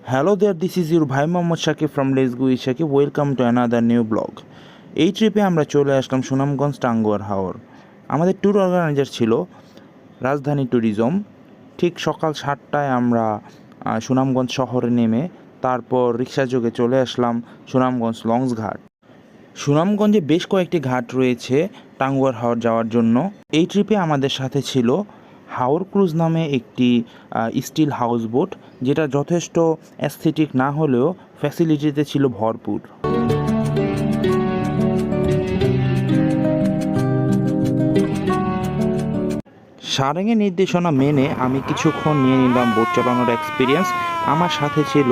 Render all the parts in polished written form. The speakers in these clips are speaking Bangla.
Hello there, this is your Bhai Mohammad Shakib from Let's Go with Shakib. Welcome to another new blog. এই ট্রিপে আমরা চলে আসলাম সুনামগঞ্জ টাঙ্গুয়ার হাওর। আমাদের ট্যুর অর্গানাইজার ছিল রাজধানী ট্যুরিজম। ঠিক সকাল 7টায় আমরা সুনামগঞ্জ শহরে নেমে তারপর রিক্সাযোগে চলে আসলাম সুনামগঞ্জ লঞ্চ ঘাট। সুনামগঞ্জে বেশ কয়েকটি ঘাট রয়েছে টাঙ্গুয়ার হাওর যাওয়ার জন্য। এই ট্রিপে আমাদের সাথে ছিল হাওর ক্রুজ নামে একটি স্টিল হাউস বোট, যেটা যথেষ্ট অ্যাস্থেটিক না হলেও ফ্যাসিলিটিতে ছিল ভরপুর। সারেঙের নির্দেশনা মেনে আমি কিছুক্ষণ নিয়ে নিলাম বোট চালানোর এক্সপিরিয়েন্স। আমার সাথে ছিল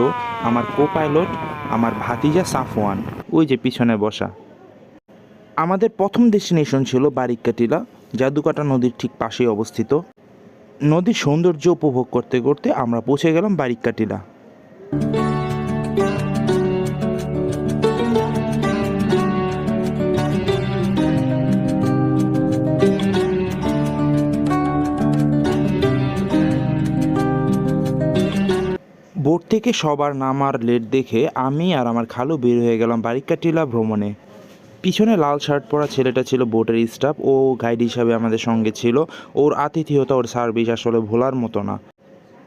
আমার কো পাইলট, আমার ভাতিজা সাফওয়ান, ওই যে পিছনে বসা। আমাদের প্রথম ডেস্টিনেশন ছিল বারিক্কা টিলা, জাদুকাটা নদীর ঠিক পাশেই অবস্থিত। নদীর সৌন্দর্য উপভোগ করতে করতে আমরা পৌঁছে গেলাম বারিক্কা টিলা। বোট থেকে সবার নামার লেট দেখে আমি আর আমার খালু বের হয়ে গেলাম বারিক্কা টিলা ভ্রমণে। পিছনে লাল শার্ট পরা ছেলেটা ছিল বোটের স্টাফ, ও গাইড হিসাবে আমাদের সঙ্গে ছিল। ওর আতিথেয়তা, ওর সার্ভিস আসলে ভোলার মতো না।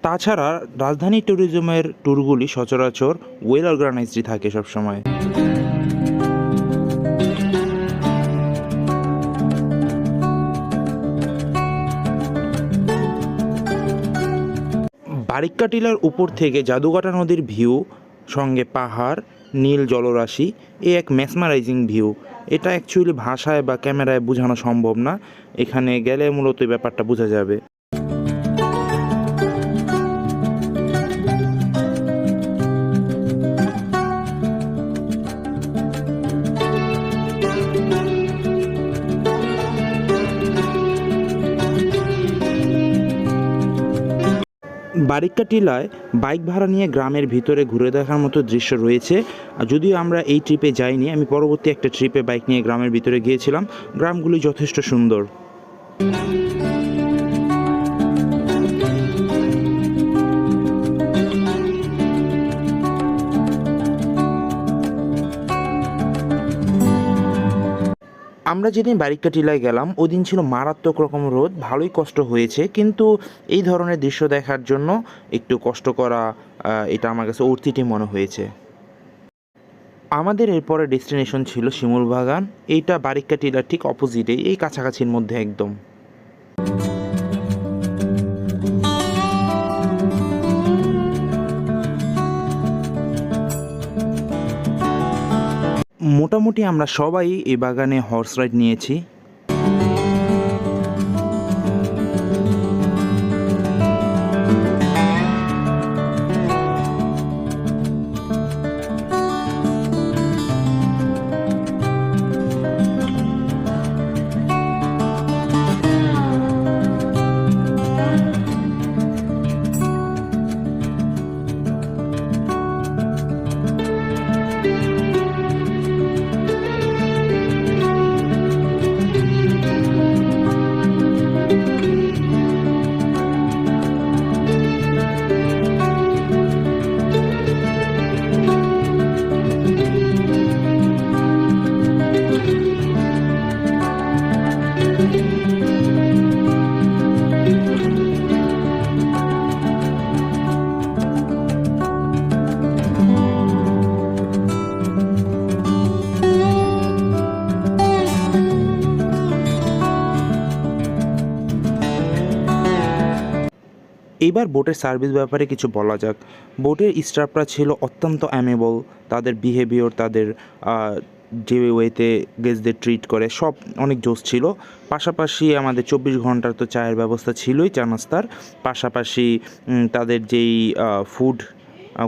তাছাড়া রাজধানী ট্যুরিজমের ট্যুরগুলি সচরাচর ওয়েল অর্গানাইজডই থাকে সবসময়। বারিক্কা টিলার উপর থেকে জাদুকাটা নদীর ভিউ, সঙ্গে পাহাড়, নীল জলরাশি, এ এক মেসমারাইজিং ভিউ। এটা অ্যাকচুয়ালি ভাষায় বা ক্যামেরায় বোঝানো সম্ভব না, এখানে গেলে মূলত এই ব্যাপারটা বোঝা যাবে। বারিক্কা টিলায় বাইক ভাড়া নিয়ে গ্রামের ভিতরে ঘুরে দেখার মতো দৃশ্য রয়েছে। যদিও আমরা এই ট্রিপে যাইনি, আমি পরবর্তী একটা ট্রিপে বাইক নিয়ে গ্রামের ভিতরে গিয়েছিলাম। গ্রামগুলি যথেষ্ট সুন্দর। আমরা যেদিন বারিক্কা টিলায় গেলাম ওদিন ছিল মারাত্মক রকম রোদ, ভালোই কষ্ট হয়েছে, কিন্তু এই ধরনের দৃশ্য দেখার জন্য একটু কষ্ট করা এটা আমার কাছে অর্থিটি মনে হয়েছে। আমাদের এরপরে ডেস্টিনেশন ছিল শিমুলবাগান। এইটা বারিক্কা টিলার ঠিক অপোজিটে, এই কাছাকাছির মধ্যে একদম। মোটামুটি আমরা সবাই এই বাগানে হর্স রাইড নিয়েছি। এবার বোটের সার্ভিস ব্যাপারে কিছু বলা যাক। বোটের স্টাফরা ছিল অত্যন্ত অ্যামেবল, তাদের বিহেভিয়ার, তাদের যে ওয়েতে গেস্টদের ট্রিট করে সব অনেক জোশ ছিল। পাশাপাশি আমাদের 24 ঘন্টার তো চায়ের ব্যবস্থা ছিলই, চা নাস্তার পাশাপাশি তাদের যেই ফুড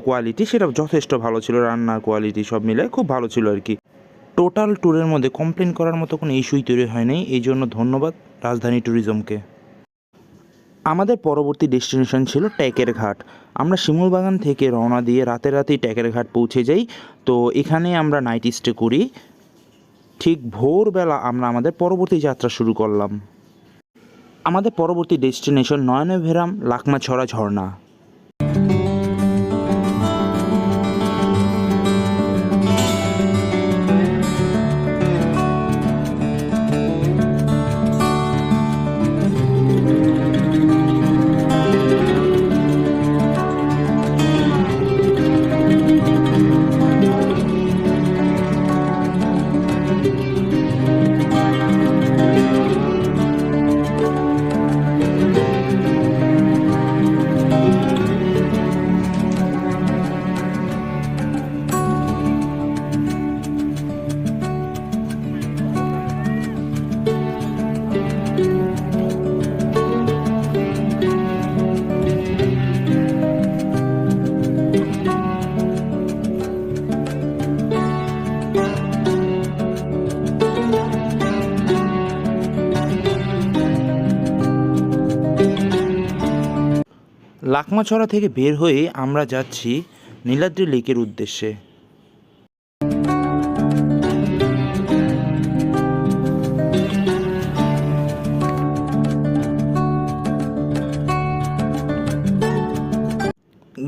কোয়ালিটি সেটা যথেষ্ট ভালো ছিল, রান্নার কোয়ালিটি সব মিলে খুব ভালো ছিল আর কি। টোটাল ট্যুরের মধ্যে কমপ্লেন করার মতো কোনো ইস্যুই তৈরি হয়নি, এই জন্য ধন্যবাদ রাজধানী ট্যুরিজমকে। আমাদের পরবর্তী ডেস্টিনেশন ছিল ট্যাকের ঘাট। আমরা শিমুলবাগান থেকে রওনা দিয়ে রাতেই ট্যাকের ঘাট পৌঁছে যাই। তো এখানে আমরা নাইট স্টে করি। ঠিক ভোরবেলা আমরা আমাদের পরবর্তী যাত্রা শুরু করলাম। আমাদের পরবর্তী ডেস্টিনেশন নয়নাভিরাম লাকমাছড়া ঝর্ণা। লাকমাছড়া থেকে বের হয়ে আমরা যাচ্ছি নীলাদ্রি লেকের উদ্দেশ্যে।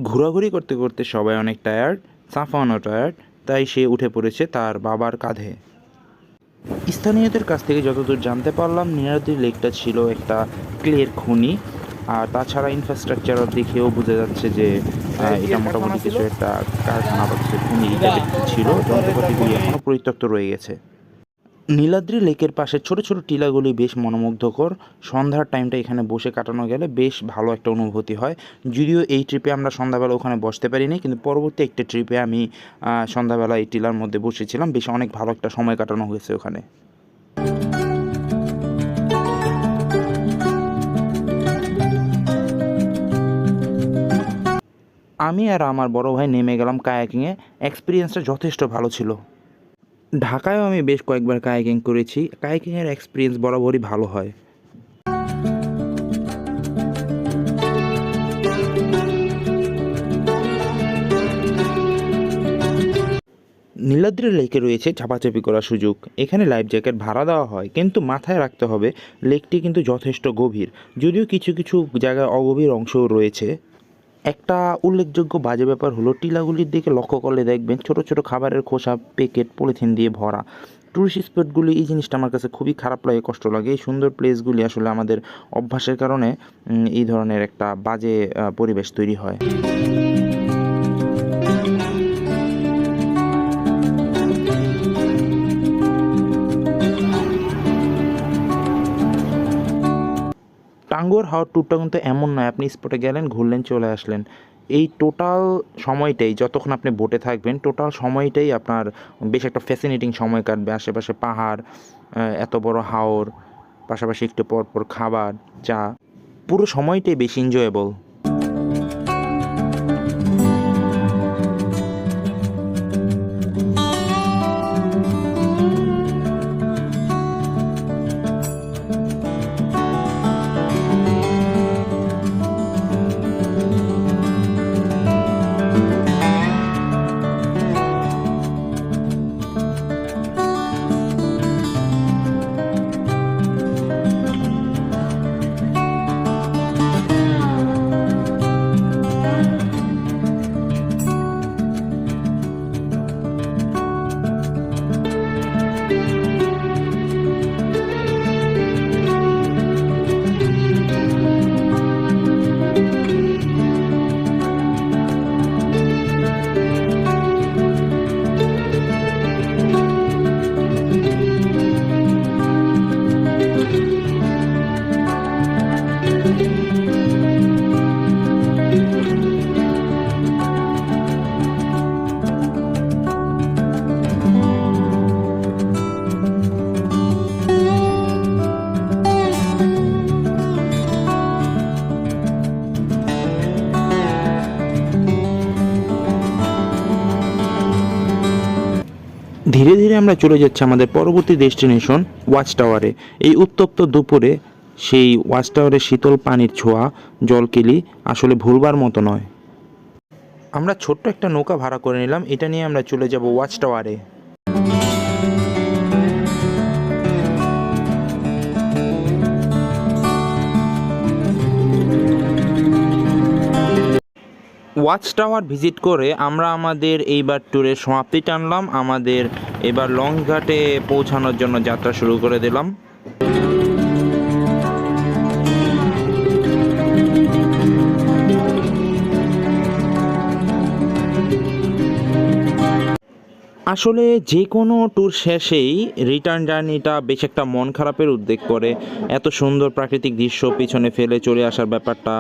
ঘোরাঘুরি করতে করতে সবাই অনেক টায়ার্ড, সাফওয়ানও টায়ার্ড, তাই সে উঠে পড়েছে তার বাবার কাঁধে। স্থানীয়দের কাছ থেকে যতদূর জানতে পারলাম, নীলাদ্রি লেকটা ছিল একটা ক্লের খনি, আর তাছাড়া ইনফ্রাস্ট্রাকচার দেখেও বোঝা যাচ্ছে যে এটা মোটামুটি কিছু একটা কারখানা বা কিছু খনি টাইপের কিছু ছিল। যন্ত্রপাতিগুলি এখনও পরিত্যক্ত রয়ে গেছে। নীলাদ্রি লেকের পাশে ছোট ছোট টিলাগুলি বেশ মনোমুগ্ধকর। সন্ধ্যার টাইমটা এখানে বসে কাটানো গেলে বেশ ভালো একটা অনুভূতি হয়। যদিও এই ট্রিপে আমরা সন্ধ্যাবেলা ওখানে বসতে পারিনি, কিন্তু পরবর্তী একটা ট্রিপে আমি সন্ধ্যাবেলা এই টিলার মধ্যে বসেছিলাম। বেশ অনেক ভালো একটা সময় কাটানো হয়েছে ওখানে। আমি আর আমার বড় ভাই নেমে গেলাম কায়াকিংয়ে। এক্সপিরিয়েন্সটা যথেষ্ট ভালো ছিল। ঢাকায়ও আমি বেশ কয়েকবার কায়াকিং করেছি। কায়াকিংয়ের এক্সপিরিয়েন্স বরাবরই ভালো হয়। নীলাদ্রি লেকে রয়েছে চাপাচাপি করার সুযোগ। এখানে লাইফ জ্যাকেট ভাড়া দেওয়া হয়, কিন্তু মাথায় রাখতে হবে লেকটি কিন্তু যথেষ্ট গভীর, যদিও কিছু কিছু জায়গায় অগভীর অংশও রয়েছে। একটা উল্লেখযোগ্য বাজে ব্যাপার হলো, টিলাগুলির দিকে লক্ষ্য করলে দেখবেন ছোট ছোট খাবারের খোসা, প্যাকেট, পলিথিন দিয়ে ভরা। টুরিস্ট স্পটগুলি, এই জিনিসটা আমার কাছে খুবই খারাপ লাগে, কষ্ট লাগে। এই সুন্দর প্লেসগুলি আসলে আমাদের অভ্যাসের কারণে এই ধরনের একটা বাজে পরিবেশ তৈরি হয়। টাঙ্গুয়ার হাওর ট্যুরটা কিন্তু এমন নয় আপনি স্পটে গেলেন, ঘুরলেন, চলে আসলেন। এই টোটাল সময়টাই, যতক্ষণ আপনি বোটে থাকবেন, টোটাল সময়টাই আপনার বেশ একটা ফ্যাসিনেটিং সময় কাটবে। আশেপাশে পাহাড়, এত বড় হাওর, পাশাপাশি একটু পর পর খাবার, চা, পুরো সময়টাই বেশ এনজয়েবল। ধীরে ধীরে আমরা চলে যাচ্ছি আমাদের পরবর্তী ডেস্টিনেশন ওয়াচ টাওয়ারে। এই উত্তপ্ত দুপুরে সেই ওয়াচ টাওয়ারের শীতল পানির ছোঁয়া, জলকেলি আসলে ভুলবার মতো নয়। আমরা ছোট্ট একটা নৌকা ভাড়া করে নিলাম, এটা নিয়ে আমরা চলে যাব ওয়াচ টাওয়ারে। ওয়াচ টাওয়ার ভিজিট করে আমরা আমাদের এইবার ট্যুরের সমাপ্তি টানলাম। আমাদের এবার লঞ্চঘাটে পৌঁছানোর জন্য যাত্রা শুরু করে দিলাম। আসলে যে কোনো ট্যুর শেষেই রিটার্ন জার্নিটা বেশ একটা মন খারাপের উদ্রেক করে। এত সুন্দর প্রাকৃতিক দৃশ্য পিছনে ফেলে চলে আসার ব্যাপারটা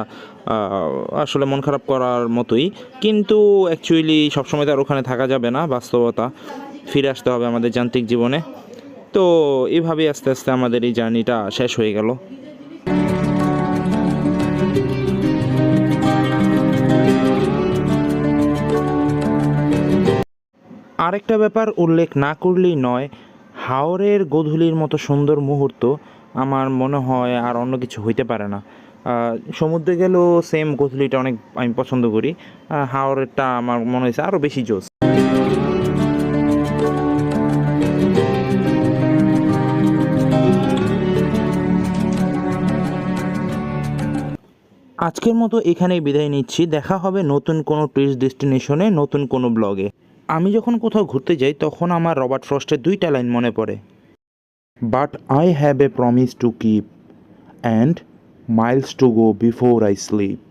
আসলে মন খারাপ করার মতোই, কিন্তু অ্যাকচুয়ালি সবসময় তো আর ওখানে থাকা যাবে না, বাস্তবতা, ফিরে আসতে হবে আমাদের যান্ত্রিক জীবনে। তো এভাবেই আস্তে আস্তে আমাদের এই জার্নিটা শেষ হয়ে গেল। আরেকটা ব্যাপার উল্লেখ না করলেই নয়, হাওরের গোধূলির মতো সুন্দর মুহূর্ত আমার মনে হয় আর অন্য কিছু হইতে পারে না। সমুদ্রে গেলেও সেম গোধূলিটা অনেক আমি পছন্দ করি। হাওরেরটা আমার মনে হয়েছে আরও বেশি জোস। আজকের মতো এখানেই বিদায় নিচ্ছি। দেখা হবে নতুন কোনো টুরিস্ট ডেস্টিনেশনে, নতুন কোনো ব্লগে। আমি যখন কোথাও ঘুরতে যাই তখন আমার রবার্ট ফ্রস্টের দুইটা লাইন মনে পড়ে, but I have a promise to keep and Miles to go before I sleep.